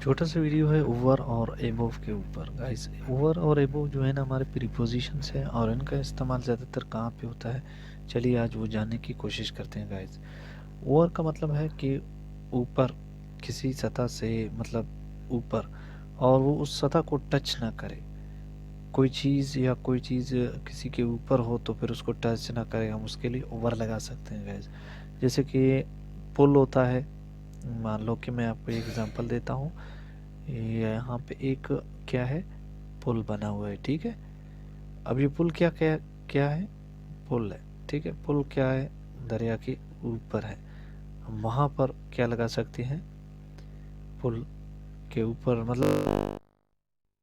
छोटा सा वीडियो है ओवर और एबोव के ऊपर। गाइस, ओवर और एबोव जो है ना हमारे प्रीपोजिशंस हैं और इनका इस्तेमाल ज़्यादातर कहाँ पे होता है, चलिए आज वो जानने की कोशिश करते हैं। गाइस, ओवर का मतलब है कि ऊपर, किसी सतह से मतलब ऊपर, और वो उस सतह को टच ना करे। कोई चीज़ या कोई चीज़ किसी के ऊपर हो तो फिर उसको टच ना करे, हम उसके लिए ओवर लगा सकते हैं। गाइस, जैसे कि पुल होता है। मान लो कि मैं आपको एक एग्जांपल देता हूँ। यहाँ पे एक क्या है, पुल बना हुआ है, ठीक है। अब ये पुल क्या क्या क्या है, पुल है, ठीक है। पुल क्या है, दरिया के ऊपर है। हम वहाँ पर क्या लगा सकते हैं, पुल के ऊपर मतलब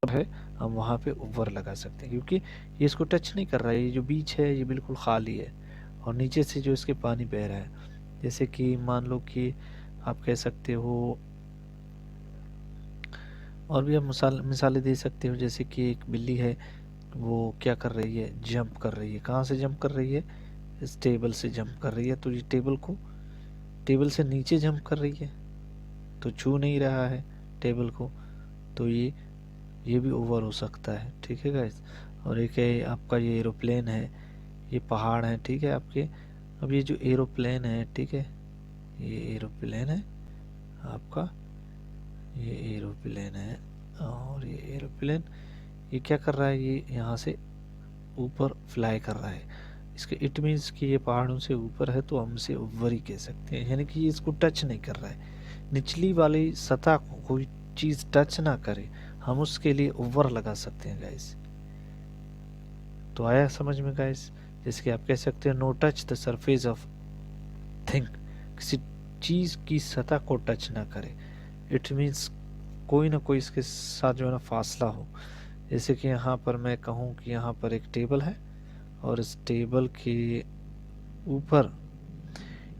है, हम वहाँ पे ऊपर लगा सकते हैं क्योंकि ये इसको टच नहीं कर रहा है। ये जो बीच है ये बिल्कुल खाली है और नीचे से जो इसके पानी बह रहा है। जैसे कि मान लो कि आप कह सकते हो, और भी आप मिसालें दे सकते हो। जैसे कि एक बिल्ली है, वो क्या कर रही है, जंप कर रही है। कहाँ से जंप कर रही है, इस टेबल से जंप कर रही है। तो ये टेबल से नीचे जंप कर रही है, तो छू नहीं रहा है टेबल को, तो ये भी ओवर हो सकता है, ठीक है गाइस। और एक है आपका ये एरोप्लेन है, ये पहाड़ है, ठीक है आपके। अब ये जो एरोप्लेन है, ठीक है, ये एरोप्लेन है आपका, ये एरोप्लेन है। और ये एरोप्लेन ये क्या कर रहा है, ये यहाँ से ऊपर फ्लाई कर रहा है। इसके इट मीन्स कि ये पहाड़ों से ऊपर है, तो हम इसे ऊपर ही कह सकते हैं। यानी कि ये इसको टच नहीं कर रहा है, निचली वाली सतह को कोई चीज़ टच ना करे, हम उसके लिए ऊपर लगा सकते हैं गाइस। तो आया समझ में गाइस। जैसे कि आप कह सकते हैं no touch the surface of thing, किसी चीज़ की सतह को टच ना करे। इट मीन्स कोई ना कोई इसके साथ जो है ना फासला हो। जैसे कि यहाँ पर मैं कहूँ कि यहाँ पर एक टेबल है और इस टेबल के ऊपर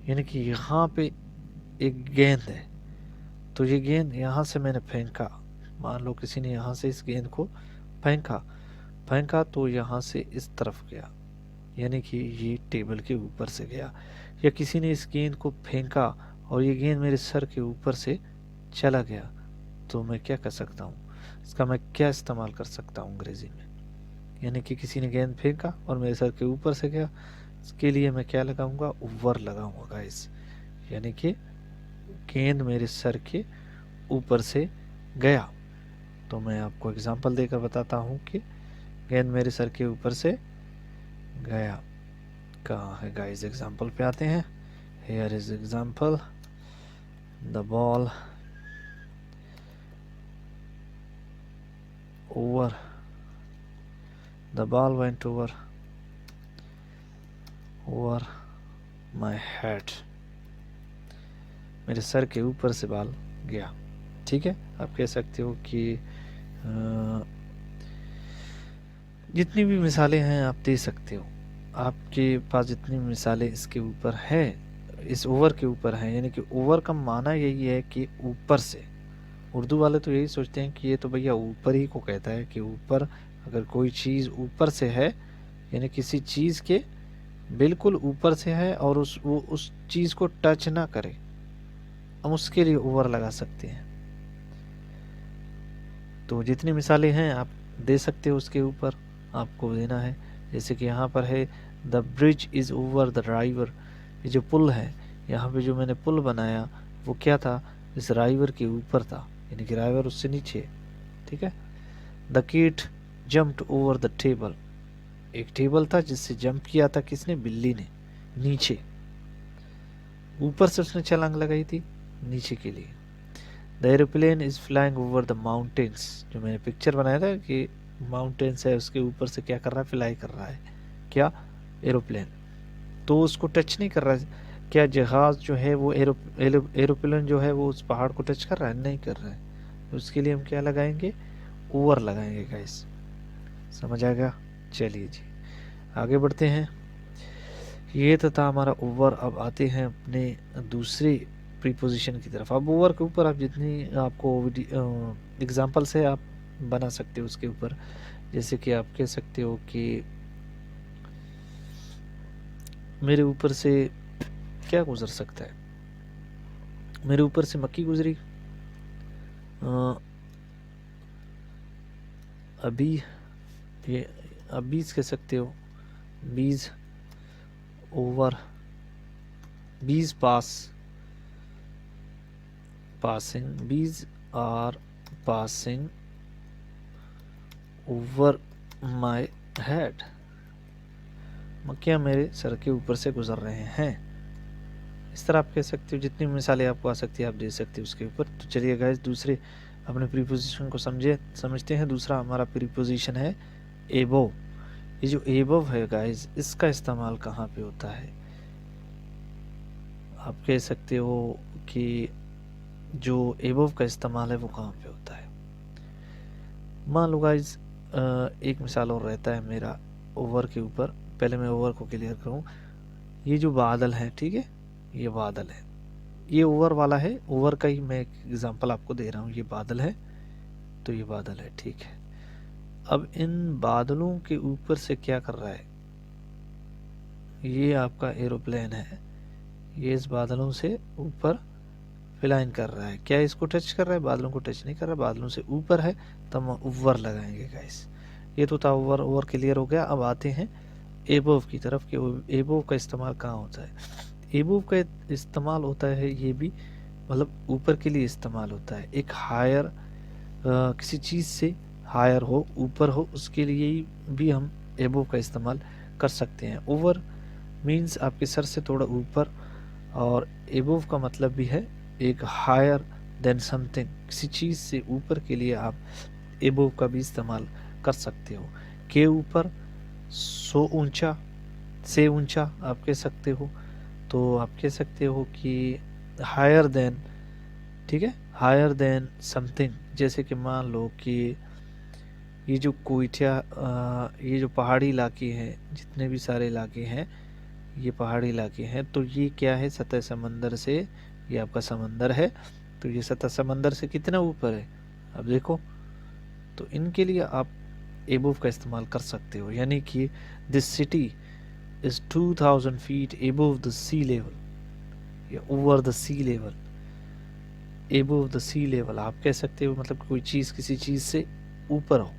यानी कि यहाँ पे एक गेंद है, तो ये गेंद यहाँ से मैंने फेंका। मान लो किसी ने यहाँ से इस गेंद को फेंका फेंका तो यहाँ से इस तरफ गया, यानी कि ये टेबल के ऊपर से गया। या किसी ने इस गेंद को फेंका और ये गेंद मेरे सर के ऊपर से चला गया, तो मैं क्या कर सकता हूँ, इसका मैं क्या इस्तेमाल कर सकता हूँ अंग्रेजी में। यानी कि किसी ने गेंद फेंका और मेरे सर के ऊपर से गया, इसके लिए मैं क्या लगाऊंगा, ऊपर लगाऊंगा गाइस। यानी कि गेंद मेरे सर के ऊपर से गया। तो मैं आपको एग्जांपल देकर बताता हूँ कि गेंद मेरे सर के ऊपर से गया। कहाँ है गाइस, एग्जांपल पे आते हैं। Here is example, the ball over, the ball went over my head, मेरे सर के ऊपर से बॉल गया, ठीक है। आप कह सकते हो कि जितनी भी मिसालें हैं आप दे सकते हो। आपके पास जितनी मिसालें इसके ऊपर है, इस ओवर के ऊपर है, यानी कि ओवर का माना यही है कि ऊपर से। उर्दू वाले तो यही सोचते हैं कि ये तो भैया ऊपर ही को कहता है कि ऊपर, अगर कोई चीज़ ऊपर से है यानी किसी चीज़ के बिल्कुल ऊपर से है और वो उस चीज़ को टच ना करे, हम उसके लिए ओवर लगा सकते हैं। तो जितनी मिसालें हैं आप दे सकते हो, उसके ऊपर आपको देना है। जैसे कि यहाँ पर है the bridge is over the राइवर, ये जो पुल है, यहाँ पे जो मैंने पुल बनाया वो क्या था, इस राइवर के ऊपर था, यानी कि राइवर उससे नीचे, ठीक है। The kid jumped over the table, एक टेबल था जिससे जंप किया था किसने, बिल्ली ने, नीचे। ऊपर से उसने छलांग लगाई थी, नीचे के लिए। The aeroplane is flying over the mountains, जो मैंने पिक्चर बनाया था कि माउंटेन्स है उसके ऊपर से क्या कर रहा है, फ्लाई कर रहा है क्या, एरोप्लेन। तो उसको टच नहीं कर रहा है। क्या जहाज जो है वो एरोप्लेन जो है वो उस पहाड़ को टच कर रहा है, नहीं कर रहा है। तो उसके लिए हम क्या लगाएंगे, ओवर लगाएंगे गाइस। समझ आएगा। चलिए जी आगे बढ़ते हैं। ये तो था हमारा ओवर। अब आते हैं अपने दूसरे प्रीपोजिशन की तरफ। अब ओवर के ऊपर आप जितनी आपको एग्जांपल से आप बना सकते हो उसके ऊपर। जैसे कि आप कह सकते हो कि मेरे ऊपर से क्या गुजर सकता है, मेरे ऊपर से मक्की गुजरी, अभी, ये अबीज कह सकते हो, bees over, bees pass, passing, bees are passing over my head, मक्खियाँ मेरे सर के ऊपर से गुजर रहे हैं। इस तरह आप कह सकते हो, जितनी मिसालें आपको आ सकती है आप दे सकते हो उसके ऊपर। तो चलिए गाइस, दूसरे अपने प्रीपोजिशन को समझते हैं। दूसरा हमारा प्रीपोजिशन है एबोव। ये जो एबोव है गाइस, इसका इस्तेमाल कहाँ पे होता है? आप कह सकते हो कि जो एबोव का इस्तेमाल है वो कहाँ पे होता है। मान लो गाइस, एक मिसाल और रहता है मेरा ओवर के ऊपर। पहले मैं ओवर को क्लियर करूँ। ये जो बादल है, ठीक है, ये बादल है, ये ओवर वाला है, ओवर का ही मैं एक एग्जांपल आपको दे रहा हूँ। ये बादल है, तो ये बादल है, ठीक है। अब इन बादलों के ऊपर से क्या कर रहा है? ये आपका एरोप्लेन है, ये इस बादलों से ऊपर फ्लाइंग कर रहा है। क्या इसको टच कर रहा है? बादलों को टच नहीं कर रहा, बादलों से ऊपर है, तो हम ओवर लगाएंगे गाइस। ये तो था ओवर। ओवर क्लियर हो गया। अब आते हैं एबोव की तरफ कि एबोव का इस्तेमाल कहाँ होता है। एबोव का इस्तेमाल होता है, ये भी मतलब ऊपर के लिए इस्तेमाल होता है। एक हायर, किसी चीज़ से हायर हो, ऊपर हो, उसके लिए भी हम एबोव का इस्तेमाल कर सकते हैं। ओवर मीन्स आपके सर से थोड़ा ऊपर, और एबोव का मतलब भी है एक हायर देन समथिंग, किसी चीज़ से ऊपर के लिए आप एबोव का भी इस्तेमाल कर सकते हो। के ऊपर, सो ऊंचा, से ऊंचा आप कह सकते हो। तो आप कह सकते हो कि हायर देन, ठीक है, हायर देन समथिंग। जैसे कि मान लो कि ये जो ये जो पहाड़ी इलाके हैं, जितने भी सारे इलाके हैं, ये पहाड़ी इलाके हैं, तो ये क्या है? सतह समंदर से, ये आपका समंदर है, तो ये सतह समंदर से कितना ऊपर है? अब देखो, तो इनके लिए आप एबोव का इस्तेमाल कर सकते हो। यानी कि this city is 2000 feet above the sea level, या over the sea level, above the sea level आप कह सकते हो। मतलब कोई चीज़ किसी चीज़ से ऊपर हो,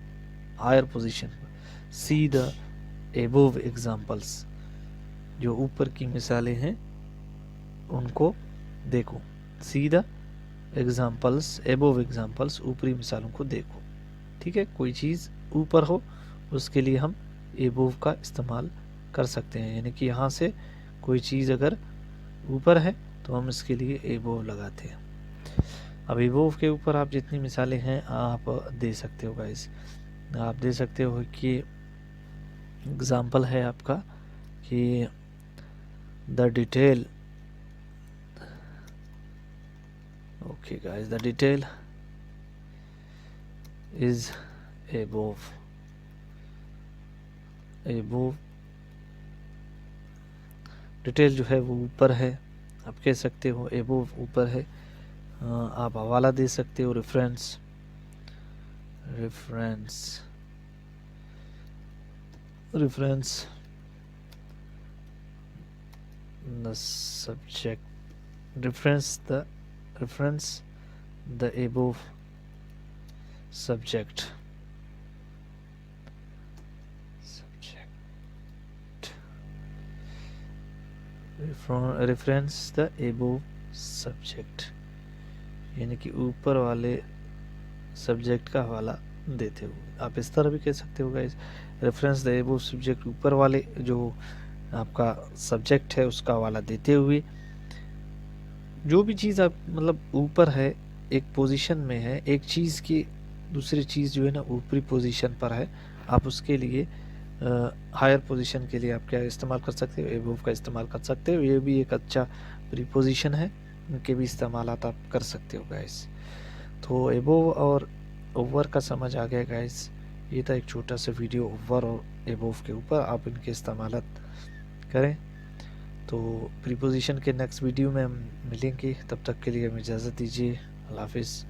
हायर पोजीशन पर। सी द एबोव एग्जाम्पल्स, जो ऊपर की मिसालें हैं उनको देखो। See the examples, above examples, ऊपरी मिसालों को देखो, ठीक है। कोई चीज़ ऊपर हो, उसके लिए हम एबोव का इस्तेमाल कर सकते हैं। यानी कि यहाँ से कोई चीज़ अगर ऊपर है तो हम इसके लिए एबोव लगाते हैं। अब एबोव के ऊपर आप जितनी मिसालें हैं आप दे सकते हो गाइस। आप दे सकते हो कि एग्जाम्पल है आपका कि the detail, okay guys, the detail is above, above, detail जो है वो ऊपर है, आप कह सकते हो। एबोव ऊपर है। आप हवाला दे सकते हो, reference, reference, reference the subject, reference the above subject, reference the above subject, यानी कि ऊपर वाले सब्जेक्ट का हवाला देते हुए। आप इस तरह भी कह सकते हो guys, reference the above subject, ऊपर वाले जो आपका सब्जेक्ट है उसका हवाला देते हुए। जो भी चीज़ आप मतलब ऊपर है, एक पोजीशन में है, एक चीज़ की दूसरी चीज़ जो है ना ऊपरी पोजीशन पर है, आप उसके लिए हायर पोजीशन के लिए आप क्या इस्तेमाल कर सकते हो? एबोव का इस्तेमाल कर सकते हो। ये भी एक अच्छा प्रीपोजिशन है, इनके भी इस्तेमाल आप कर सकते हो गाइस। तो एबोव और ओवर का समझ आ गया गाइस। ये था एक छोटा सा वीडियो ओवर और एबोव के ऊपर, आप इनके इस्तेमाल करें। तो प्रीपोजिशन के नेक्स्ट वीडियो में हम मिलेंगे, तब तक के लिए हमें इजाज़त दीजिए। अल्लाह हाफिज़।